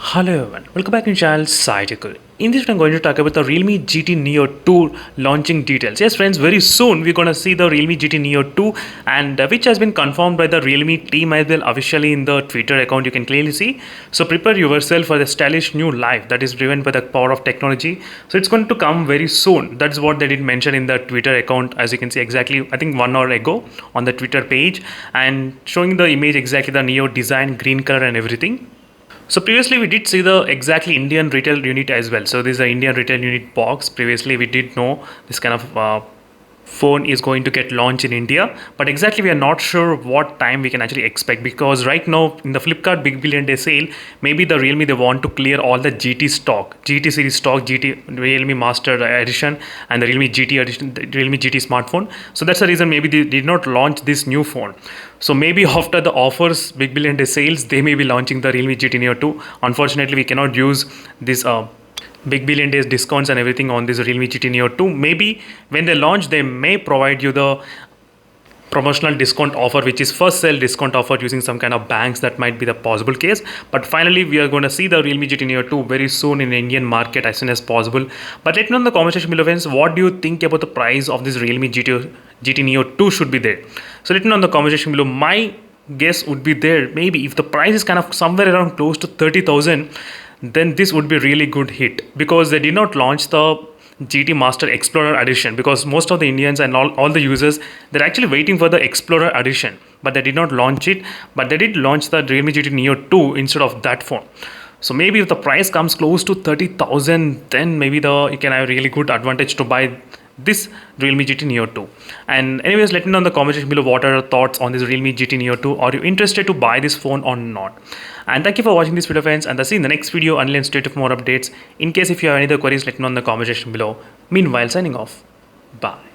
Hello everyone, welcome back to the channel Scientific. In this video, I'm going to talk about the Realme GT Neo 2 launching details. Yes friends, very soon we're going to see the Realme GT Neo 2 and which has been confirmed by the Realme team as well officially in the Twitter account, you can clearly see. So prepare yourself for the stylish new life that is driven by the power of technology. So it's going to come very soon. That's what they did mention in the Twitter account, as you can see exactly I think 1 hour ago on the Twitter page, and showing the image exactly the Neo design, green color and everything. So previously we did see the exactly Indian retail unit as well. So this is the Indian retail unit box. Previously we did know this kind of phone is going to get launched in India, but exactly we are not sure what time we can actually expect, because right now in the Flipkart Big Billion Day sale, maybe the Realme they want to clear all the GT stock, GT series stock, GT Realme Master Edition and the Realme GT edition, the Realme GT smartphone. So that's the reason maybe they did not launch this new phone. So maybe after the offers Big Billion Day sales, they may be launching the Realme GT Neo 2. Unfortunately, we cannot use this Big Billion Days discounts and everything on this Realme GT Neo 2. Maybe when they launch, they may provide you the promotional discount offer, which is first sale discount offer using some kind of banks. That might be the possible case, but finally we are going to see the Realme GT Neo 2 very soon in the Indian market as soon as possible. But let me know in the comment section below friends, what do you think about the price of this Realme GT Neo 2 should be there. So let me know in the comment section below. My guess would be there, maybe if the price is kind of somewhere around close to 30,000, then this would be a really good hit, because they did not launch the GT Master Explorer Edition, because most of the Indians and all the users, they're actually waiting for the Explorer Edition, but they did not launch it. But they did launch the Realme GT Neo 2 instead of that phone. So maybe if the price comes close to 30,000, then maybe you can have a really good advantage to buy this Realme GT Neo 2. And anyways, let me know in the comment section below what are your thoughts on this Realme GT Neo 2. Are you interested to buy this phone or not? And thank you for watching this video friends, and I'll see you in the next video. Until then, stay tuned for more updates. In case if you have any other queries, let me know in the comment section below. Meanwhile, signing off. Bye.